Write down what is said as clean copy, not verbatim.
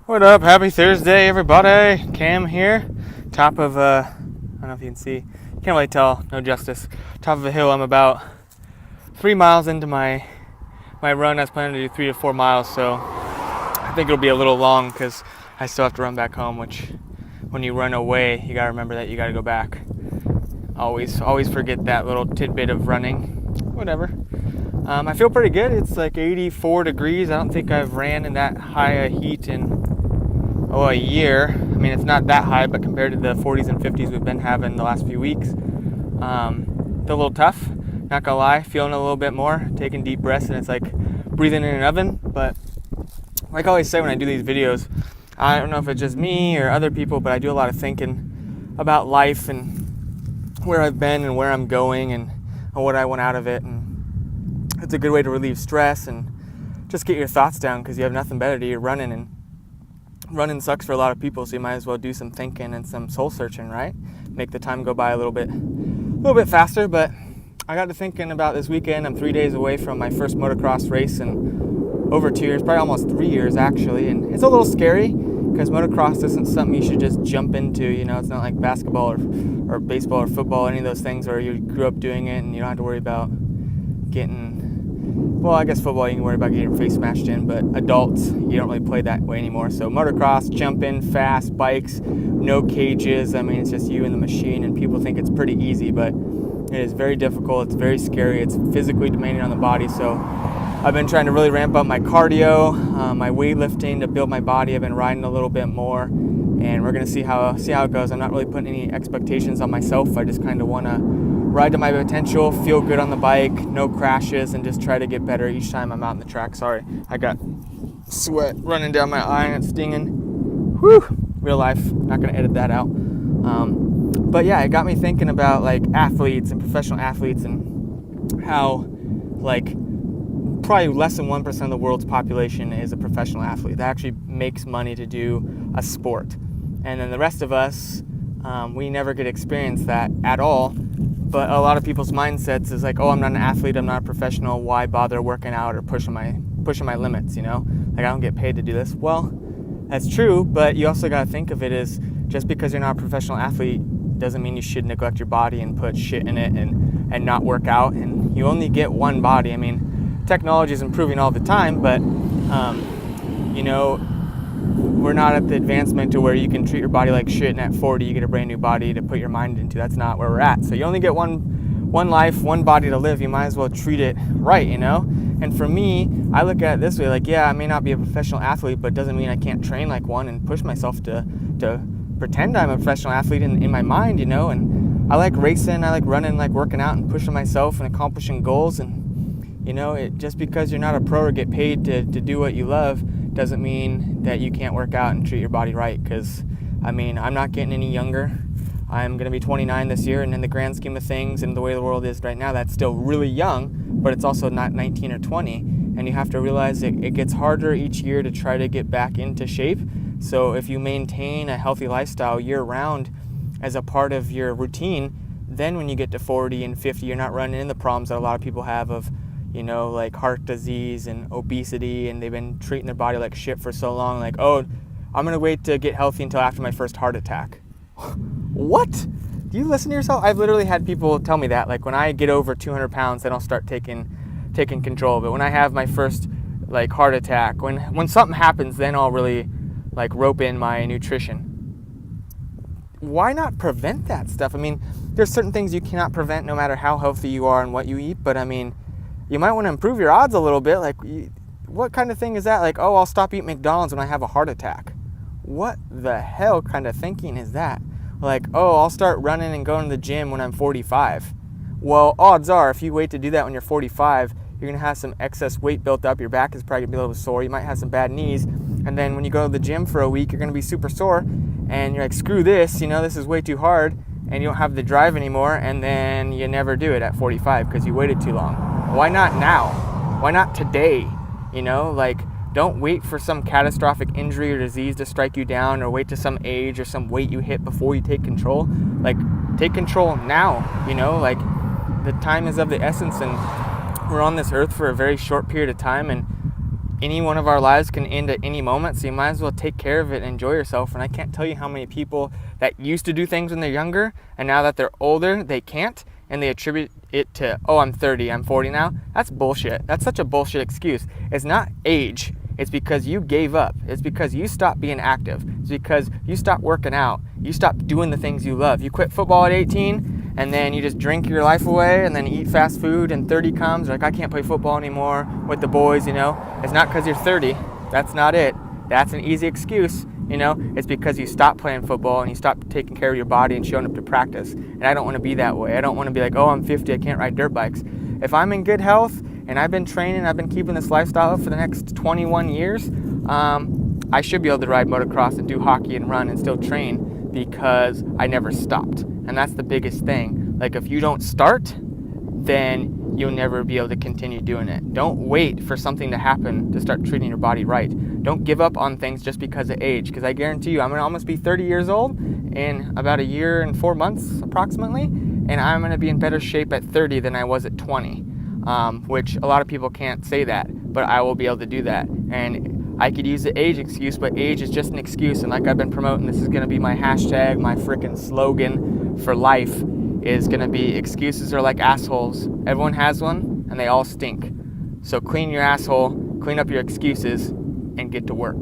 What up? Happy Thursday, everybody. Cam here, top of I don't know if you can see, can't really tell, no justice. Top of a hill. I'm about 3 miles into my run. I was planning to do 3 to 4 miles, so I think it'll be a little long because I still have to run back home. Which, when you run away, you gotta remember that you gotta go back. Always forget that little tidbit of running. Whatever. I feel pretty good. It's like 84 degrees. I don't think I've ran in that high a heat in a year. I mean, it's not that high, but compared to the 40s and 50s we've been having the last few weeks, feel a little tough, not gonna lie. Feeling a little bit more, taking deep breaths, and it's like breathing in an oven. But like I always say when I do these videos, I don't know if it's just me or other people, but I do a lot of thinking about life and where I've been and where I'm going and what I want out of it. And it's a good way to relieve stress and just get your thoughts down, because you have nothing better to do. You're running, and running sucks for a lot of people, so you might as well do some thinking and some soul searching, right? Make the time go by a little bit faster. But I got to thinking about this weekend. I'm 3 days away from my first motocross race in over 2 years, probably almost 3 years actually, and it's a little scary because motocross isn't something you should just jump into. You know, it's not like basketball or baseball or football, any of those things where you grew up doing it and you don't have to worry about getting, well, I guess football you can worry about getting your face smashed in, but adults, you don't really play that way anymore. So motocross, jumping, fast, bikes, no cages. I mean, it's just you and the machine, and people think it's pretty easy, but it is very difficult. It's very scary. It's physically demanding on the body. So I've been trying to really ramp up my cardio, my weightlifting to build my body. I've been riding a little bit more, and we're gonna see how it goes. I'm not really putting any expectations on myself. I just kind of want to ride to my potential, feel good on the bike, no crashes, and just try to get better each time I'm out on the track. Sorry, I got sweat running down my eye and it's stinging. Whew, real life, not gonna edit that out. But yeah, it got me thinking about like athletes and professional athletes, and how like probably less than 1% of the world's population is a professional athlete that actually makes money to do a sport. And then the rest of us, we never get to experience that at all. But a lot of people's mindsets is like, oh, I'm not an athlete, I'm not a professional, why bother working out or pushing my limits, you know? Like, I don't get paid to do this. Well, that's true, but you also got to think of it as, just because you're not a professional athlete doesn't mean you should neglect your body and put shit in it and not work out. And you only get one body. I mean, technology is improving all the time, but you know, we're not at the advancement to where you can treat your body like shit, and at 40 you get a brand new body to put your mind into. That's not where we're at. So you only get one life, one body to live. You might as well treat it right, you know? And for me, I look at it this way, like, yeah, I may not be a professional athlete, but it doesn't mean I can't train like one and push myself to pretend I'm a professional athlete in my mind, you know? And I like racing, I like running, like working out and pushing myself and accomplishing goals. And, you know, just because you're not a pro or get paid to do what you love doesn't mean that you can't work out and treat your body right. Because, I mean, I'm not getting any younger. I'm going to be 29 this year, and in the grand scheme of things and the way the world is right now, that's still really young, but it's also not 19 or 20. And you have to realize it gets harder each year to try to get back into shape. So if you maintain a healthy lifestyle year-round as a part of your routine, then when you get to 40 and 50, you're not running into the problems that a lot of people have of, you know, like heart disease and obesity, and they've been treating their body like shit for so long, like, oh, I'm going to wait to get healthy until after my first heart attack. What? Do you listen to yourself? I've literally had people tell me that, like, when I get over 200 pounds, then I'll start taking control of it. When I have my first, like, heart attack, when something happens, then I'll really, like, rope in my nutrition. Why not prevent that stuff? I mean, there's certain things you cannot prevent no matter how healthy you are and what you eat, but I mean, you might want to improve your odds a little bit. Like, what kind of thing is that? Like, oh, I'll stop eating McDonald's when I have a heart attack. What the hell kind of thinking is that? Like, oh, I'll start running and going to the gym when I'm 45. Well, odds are, if you wait to do that when you're 45, you're going to have some excess weight built up. Your back is probably going to be a little sore. You might have some bad knees. And then when you go to the gym for a week, you're going to be super sore. And you're like, screw this, you know, this is way too hard. And you don't have the drive anymore. And then you never do it at 45 because you waited too long. Why not now? Why not today? You know, like, don't wait for some catastrophic injury or disease to strike you down, or wait to some age or some weight you hit before you take control. Like, take control now, you know, like, the time is of the essence, and we're on this earth for a very short period of time, and any one of our lives can end at any moment, so you might as well take care of it and enjoy yourself. And I can't tell you how many people that used to do things when they're younger, and now that they're older, they can't, and they attribute it to, oh, I'm 30, I'm 40 now. That's bullshit. That's such a bullshit excuse. It's not age. It's because you gave up. It's because you stopped being active. It's because you stopped working out. You stopped doing the things you love. You quit football at 18, and then you just drink your life away, and then you eat fast food, and 30 comes, like, I can't play football anymore with the boys, you know. It's not because you're 30. That's not it. That's an easy excuse, you know. It's because you stopped playing football and you stopped taking care of your body and showing up to practice. And I don't want to be that way. I don't want to be like, oh, I'm 50, I can't ride dirt bikes. If I'm in good health and I've been training, I've been keeping this lifestyle for the next 21 years, I should be able to ride motocross and do hockey and run and still train because I never stopped. And that's the biggest thing. Like, if you don't start, then you'll never be able to continue doing it. Don't wait for something to happen to start treating your body right. Don't give up on things just because of age, because I guarantee you I'm going to almost be 30 years old in about a year and 4 months approximately, and I'm going to be in better shape at 30 than I was at 20, which a lot of people can't say that, but I will be able to do that. And I could use the age excuse, but age is just an excuse, and like I've been promoting, this is going to be my hashtag, my freaking slogan for life is going to be, excuses are like assholes. Everyone has one, and they all stink. So clean your asshole, clean up your excuses, and get to work.